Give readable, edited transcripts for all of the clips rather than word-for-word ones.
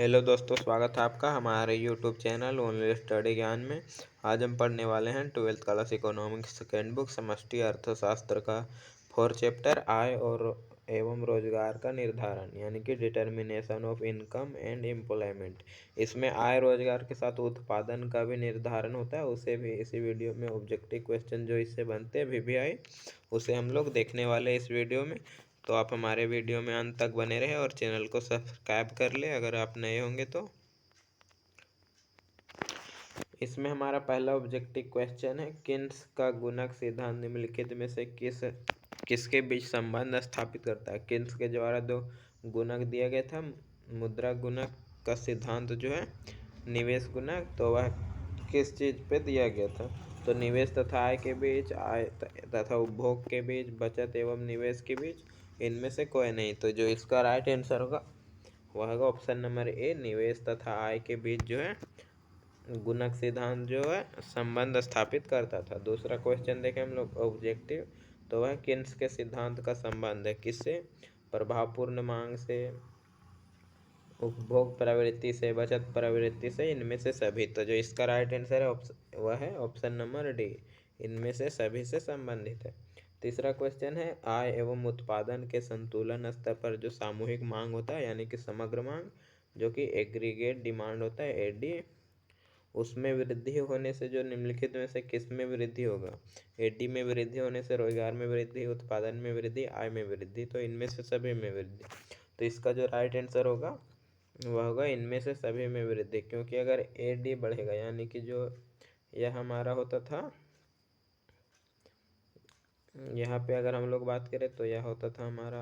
Hello दोस्तों, स्वागत है आपका हमारे यूट्यूब चैनल ओनली स्टडी ज्ञान में। आज हम पढ़ने वाले हैं 12th class economics second book समष्टि अर्थशास्त्र का 4 चैप्टर आय और एवं रोजगार का निर्धारण यानी कि determination of income and employment. इसमें आय रोजगार के साथ उत्पादन का भी निर्धारण होता है। उसे भी इसी वीडियो में ऑब्जेक्टिव क्वेश्चन जो इससे बनते हैं वीवीआई, उसे हम लोग देखने वाले इस वीडियो में। तो आप हमारे वीडियो में अंत तक बने रहे और चैनल को सब्सक्राइब कर ले अगर आप नए होंगे तो। इसमें हमारा पहला ऑब्जेक्टिव क्वेश्चन है, किन्स का गुणक सिद्धांत निम्नलिखित में से किसके बीच संबंध स्थापित करता है। किन्स के द्वारा दो गुणक दिया गया था। मुद्रा गुणक का सिद्धांत जो है निवेश गुणक, तो वह किस चीज़ पे दिया गया था। तो निवेश तथा आय के बीच, आय तथा उपभोग के बीच, बचत एवं निवेश के बीच, इनमें से कोई नहीं। तो जो इसका राइट आंसर होगा वह होगा ऑप्शन नंबर ए, निवेश तथा आय के बीच जो है गुणक सिद्धांत जो है संबंध स्थापित करता था। दूसरा क्वेश्चन देखें हम लोग ऑब्जेक्टिव, तो वह किन्स के सिद्धांत का संबंध है किससे, प्रभावपूर्ण मांग से, उपभोग प्रवृत्ति से, बचत प्रवृत्ति से, इनमें से सभी। तो जो इसका राइट आंसर है वह है ऑप्शन नंबर डी, इनमें से सभी से संबंधित है। तीसरा क्वेश्चन है, आय एवं उत्पादन के संतुलन स्तर पर जो सामूहिक मांग होता है यानी कि समग्र मांग, जो कि एग्रीगेट डिमांड होता है एडी, उसमें वृद्धि होने से जो निम्नलिखित में से किस में वृद्धि होगा। एडी में वृद्धि होने से रोजगार में वृद्धि, उत्पादन में वृद्धि, आय में वृद्धि, तो इनमें से सभी में वृद्धि। तो इसका जो राइट आंसर होगा वह होगा इनमें से सभी में वृद्धि, क्योंकि अगर एडी बढ़ेगा यानी कि जो यह हमारा होता था, यहाँ पे अगर हम लोग बात करें तो यह होता था हमारा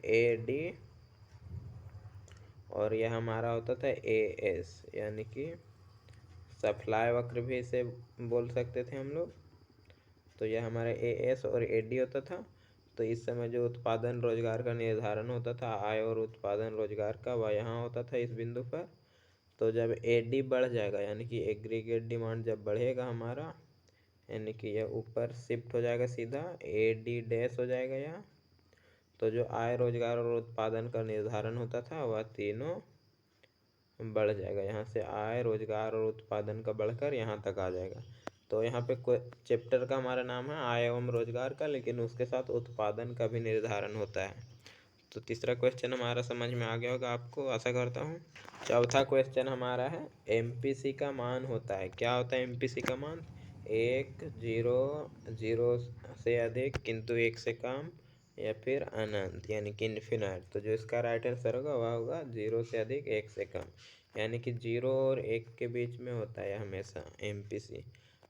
एडी और यह हमारा होता था एएस यानी कि सप्लाई वक्र भी इसे बोल सकते थे हम लोग। तो यह हमारा एएस और एडी होता था। तो इस समय जो उत्पादन रोजगार का निर्धारण होता था, आय और उत्पादन रोजगार का, वह यहाँ होता था इस बिंदु पर। तो जब एडी बढ़ जाएगा यानी कि एग्रीगेट डिमांड जब बढ़ेगा हमारा, यानी कि यह ऊपर शिफ्ट हो जाएगा, सीधा एडी डैश हो जाएगा यहाँ। तो जो आय रोजगार और उत्पादन का निर्धारण होता था वह तीनों बढ़ जाएगा। यहाँ से आय रोजगार और उत्पादन का बढ़कर यहाँ तक आ जाएगा। तो यहाँ पे कोई चैप्टर का हमारा नाम है आय एवं रोजगार का, लेकिन उसके साथ उत्पादन का भी निर्धारण होता है। तो तीसरा क्वेश्चन हमारा समझ में आ गया होगा आपको, आशा करता हूँ। चौथा क्वेश्चन हमारा है, एमपीसी का मान होता है, क्या होता है एमपीसी का मान, 1, 0, 0 से अधिक किंतु 1 से कम, या फिर अनंत यानी कि इन्फिनाइट। तो जो इसका राइट आंसर होगा वह होगा 0 से अधिक 1 से कम, यानी कि 0 और 1 के बीच में होता है हमेशा एमपीसी।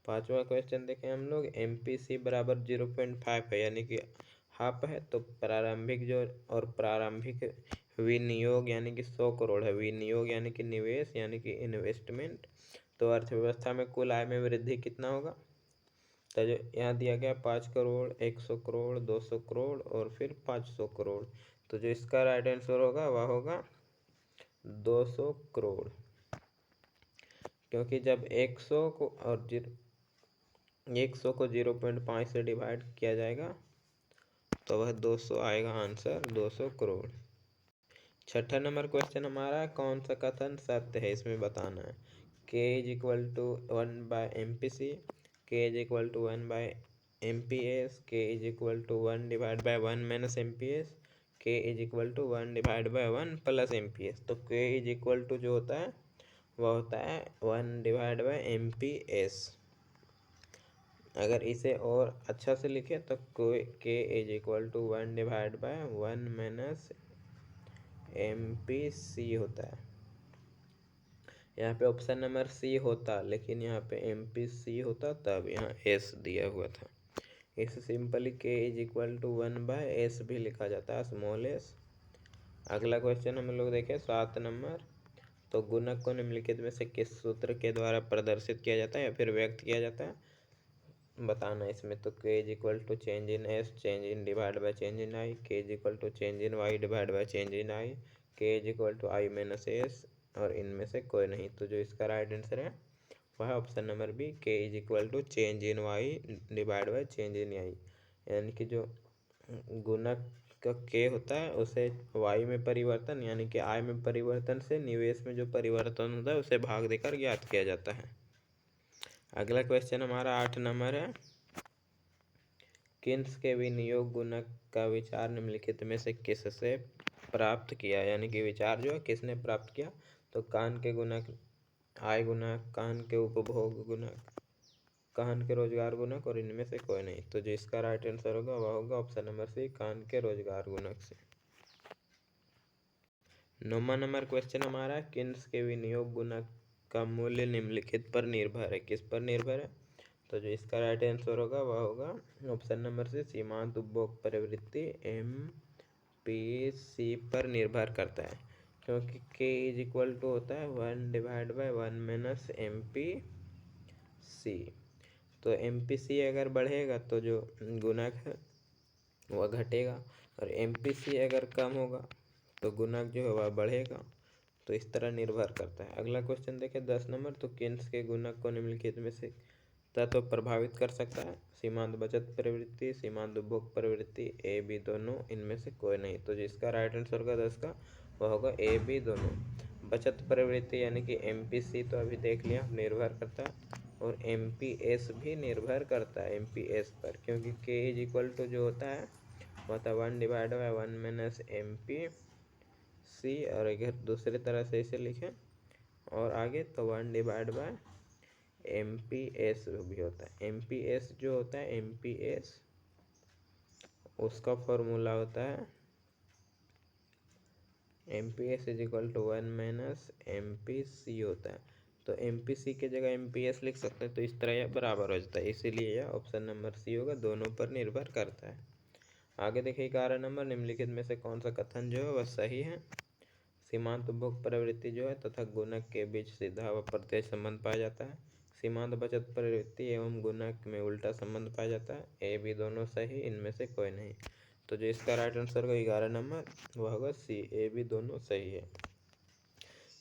पांचवा क्वेश्चन देखें हम लोग, एमपीसी बराबर 0.5 है यानी कि हाफ है। तो प्रारंभिक जो और प्रारंभिक विनियोग यानी कि 100 करोड़ है, विनियोग यानी कि निवेश यानी कि इन्वेस्टमेंट। तो अर्थव्यवस्था में कुल आय में वृद्धि कितना होगा। तो जो यहाँ दिया गया 5 करोड़, 100 करोड़, 200 करोड़ और फिर 500 करोड़। तो जो इसका राइट आंसर होगा वह होगा 200 करोड़, क्योंकि जब 100 को और 100 को 0.5 से डिवाइड किया जाएगा तो वह 200 आएगा, आंसर 200 करोड़। छठा नंबर क्वेश्चन हमारा, कौन सा कथन सत्य है इसमें बताना है। k is equal to 1/MPC, k is equal to 1/MPS, k is equal to 1 divide by 1 minus MPS, k is equal to 1 divide by 1 plus MPS। तो k इज इक्वल टू जो होता है वह होता है 1 डिवाइड बाई MPS। अगर इसे और अच्छा से लिखे तो k is equal to 1 divide by 1 minus MPC होता है। यहाँ पे ऑप्शन नंबर सी होता, लेकिन यहाँ पे MPC होता, तब यहाँ S दिया हुआ था। इसे simply k is equal to 1/S भी लिखा जाता है, स्मॉल s। अगला क्वेश्चन हम लोग देखें 7 नंबर, तो गुणक को निम्नलिखित में से किस सूत्र के द्वारा प्रदर्शित किया जाता है या फिर व्यक्त किया जाता है बताना इसमें। तो k is equal to change in S, change in divide by change in I, k is equal to change in Y divide by change in I, k is equal to I minus S, और इनमें से कोई नहीं। तो जो इसका right answer है वह है option number B, k is equal to change in Y divide by change in I, यानी कि जो गुणक का के होता है उसे वाई में परिवर्तन यानी कि आई में परिवर्तन से निवेश में जो परिवर्तन होता है उसे भाग देकर ज्ञात किया जाता है। अगला क्वेश्चन हमारा 8 नंबर है, किन्स के विनियोग गुणक का विचार निम्नलिखित में से किससे प्राप्त किया, यानी कि विचार जो है किसने प्राप्त किया। तो कान के गुणक, आय गुणक, कान के उपभोग गुणक, कान के रोजगार गुणक और इनमें से कोई नहीं। तो जो इसका राइट आंसर होगा वह होगा ऑप्शन नंबर सी, कान के रोजगार गुणक से। 9वां नंबर क्वेश्चन हमारा, किन्स के विनियोग गुणक का मूल्य निम्नलिखित पर निर्भर है, किस पर निर्भर है। तो जो इसका राइट आंसर होगा वह होगा ऑप्शन नंबर सी, सीमांत उपभोग प्रवृत्ति MPC पर निर्भर करता है, क्योंकि K इज इक्वल टू होता है 1/1 - MPC। तो MPC अगर बढ़ेगा तो जो गुणक है वह घटेगा, और MPC अगर कम होगा तो गुणक जो है वह बढ़ेगा। तो इस तरह निर्भर करता है। अगला क्वेश्चन देखें 10 नंबर, तो किन्स के गुणक को निम्नलिखित में से तत्व प्रभावित कर सकता है। सीमांत बचत प्रवृत्ति, सीमांत उपभोग प्रवृत्ति, A B दोनों, इनमें से कोई नहीं। तो जिसका राइट आंसर होगा 10 का वह होगा A B दोनों। बचत प्रवृत्ति यानी कि MPC तो अभी देख लिया निर्भर करता है, और MPS भी निर्भर करता है MPS पर, क्योंकि K इज इक्वल टू जो होता है वह था 1/1 - MPC, और अगर दूसरी तरह से इसे लिखें और आगे तो 1/MPS भी होता है। MPS जो होता है MPS उसका फॉर्मूला होता है MPS is equal to 1 - MPC होता है। तो MPC के जगह MPS लिख सकते हैं, तो इस तरह यह बराबर हो जाता है, इसीलिए यह ऑप्शन नंबर सी होगा, दोनों पर निर्भर करता है। आगे देखिए 11 नंबर, निम्नलिखित में से कौन सा कथन जो है वह सही है। सीमांत उपभोग प्रवृत्ति जो है तथा गुणक के बीच सीधा व प्रत्यक्ष संबंध पाया जाता है। सीमांत बचत प्रवृत्ति एवं गुणक में उल्टा संबंध पाया जाता है। A B दोनों सही, इनमें से कोई नहीं। तो जो इसका राइट आंसर होगा 11 नंबर वह होगा C, A B दोनों सही है,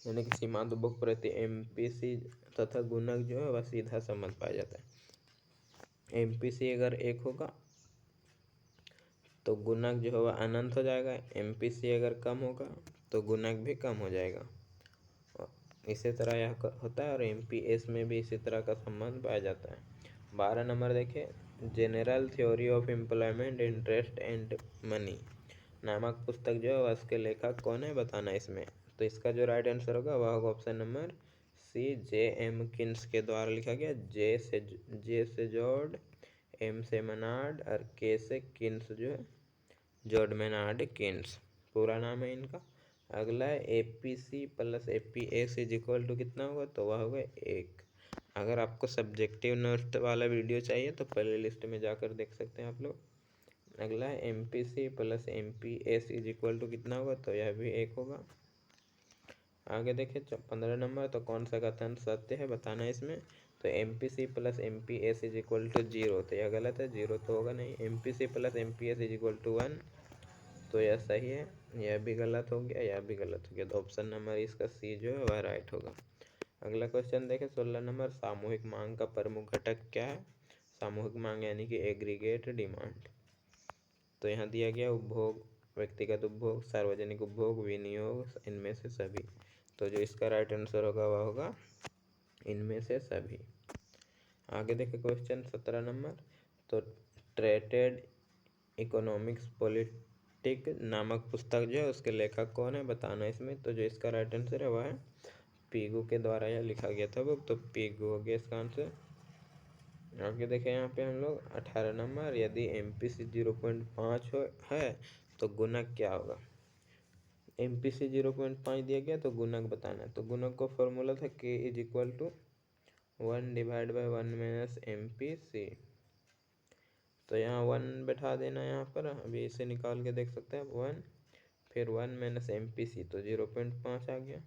यानी कि सीमांत उपभोग प्रवृत्ति MPC तथा गुणक जो है वह सीधा संबंध पाया जाता है। MPC अगर 1 होगा तो गुणक जो है वह अनंत हो जाएगा, MPC अगर कम होगा तो गुणक भी कम हो जाएगा। इसी तरह यह होता है, और MPS में भी इसी तरह का संबंध पाया जाता है। 12 नंबर देखिए, general theory of employment interest and money नामक पुस्तक जो है उसके लेखक कौन है बताना इसमें। तो इसका जो राइट आंसर होगा वह होगा option number C, J.M. Keynes के द्वारा लिखा गया। J से जॉर्ज, M से मनार्ड और K से किन्स जो है जॉर्ज मेनार्ड किन्स पूरा नाम है इनका। अगला है APC + APS is equal to कितना होगा, तो वह होगा 1। अगर आपको सब्जेक्टिव नोट वाला वीडियो चाहिए तो प्ले लिस्ट में जाकर देख सकते हैं आप लोग। अगला है MPC + MPS is equal to कितना होगा, तो यह भी 1 होगा। आगे देखें 15 नंबर, तो कौन सा कथन सत्य है बताना है इसमें। तो MPC + MPS is equal to 0, तो यह गलत है, 0 तो होगा नहीं। MPC + MPS is equal to 1, तो यह सही है, यह भी गलत हो गया, यह भी गलत हो गया। तो ऑप्शन नंबर इसका सी जो है वह राइट होगा। अगला क्वेश्चन देखें 16 नंबर, सामूहिक मांग का प्रमुख घटक क्या है। सामूहिक मांग यानी कि एग्रीगेट डिमांड। तो यहाँ दिया गया उपभोग, व्यक्तिगत उपभोग, सार्वजनिक उपभोग, विनियोग, इनमें से सभी। तो जो इसका राइट आंसर होगा वह होगा इनमें से सभी। आगे देखें क्वेश्चन 17 नंबर, तो ट्रेटेड इकोनॉमिक्स पॉलिटिक नामक पुस्तक जो है उसके लेखक कौन है बताना इसमें। तो जो इसका राइट आंसर है वह है पीगू के द्वारा यह लिखा गया था बुक, तो पीगू हो गया इसका आंसर। आगे देखें यहाँ पे हम लोग 18 नंबर, यदि MPC 0.5 है तो गुणक क्या होगा। MPC 0.5 दिया गया तो गुणक बताना है। तो गुणक का फॉर्मूला था K is equal to 1/1 - MPC। तो यहाँ 1 बैठा देना यहाँ पर, अभी इसे निकाल के देख सकते हैं 1, फिर 1 - MPC, तो 0.5 आ गया।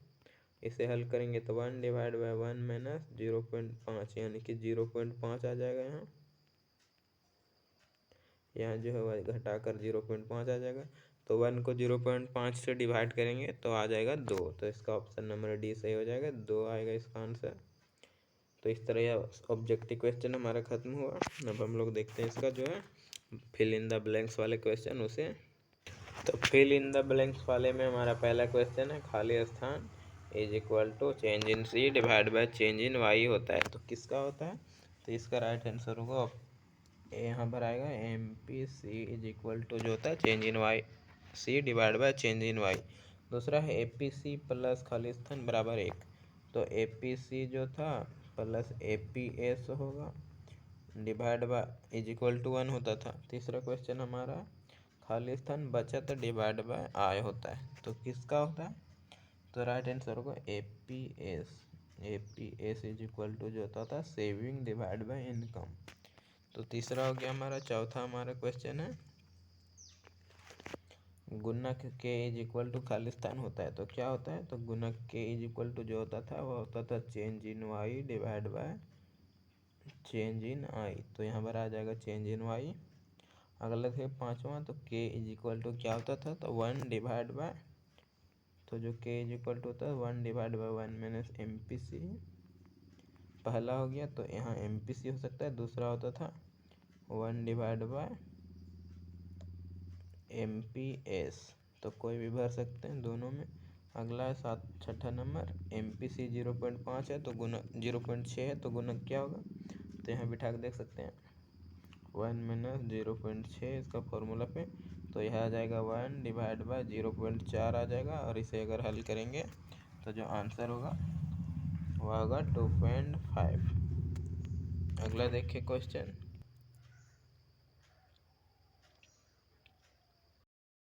इसे हल करेंगे तो 1/1 - 0.5 यानी कि 0.5 आ जाएगा। यहाँ जो है वह घटाकर 0.5 आ जाएगा। तो 1 को 0.5 से डिवाइड करेंगे तो आ जाएगा 2, तो इसका ऑप्शन नंबर डी सही हो जाएगा, 2 आएगा इसका आंसर। तो इस तरह यह ऑब्जेक्टिव क्वेश्चन हमारा खत्म हुआ। अब हम लोग देखते हैं इसका जो है फिल इन द ब्लैंक्स वाले क्वेश्चन, उसे तो फिल इन द ब्लैंक्स वाले में हमारा पहला क्वेश्चन है, खाली स्थान is equal to change in C divide by change in Y होता है। तो किसका होता है? तो इसका राइट आंसर होगा यहाँ पर आएगा M P C is equal to जो होता है change in Y C divide by change in Y. दूसरा है ए पी सी प्लस खाली स्थान बराबर 1। तो ए पी सी जो था प्लस ए पी एस होगा divide by is equal to 1 होता था। तीसरा क्वेश्चन हमारा खाली स्थान बचत डिवाइड बाय आय होता है। तो किसका होता है? तो राइट आंसर होगा A P S is equal to जो होता था सेविंग डिवाइड बाय इनकम। तो तीसरा हो गया हमारा। चौथा हमारा क्वेश्चन है गुणक के इज इक्वल टू खाली स्थान होता है। तो क्या होता है? तो गुणक के इज इक्वल टू जो होता था वह होता था change in Y divide by change in I. तो यहाँ पर आ जाएगा चेंज इन वाई। अगला थे पाँचवा, तो के इज इक्वल टू क्या होता था? तो 1 डिवाइड बाय, तो जो के इज इक्वल टू होता है 1 divide by 1 minus M P C पहला हो गया। तो यहाँ एम पी सी हो सकता है। दूसरा होता था 1 divide by M P S, तो कोई भी भर सकते हैं दोनों में। अगला है छठा नंबर, एम पी सी 0.5 है तो गुणक 0.6 है तो गुणक क्या होगा? तो यहाँ बिठा के देख सकते हैं 1 माइनस 0.6 इसका फॉर्मूला पे। तो यह आ जाएगा 1 डिवाइड बाय 0.4 आ जाएगा। और इसे अगर हल करेंगे तो जो आंसर होगा वह होगा 2.5। अगला देखिए क्वेश्चन,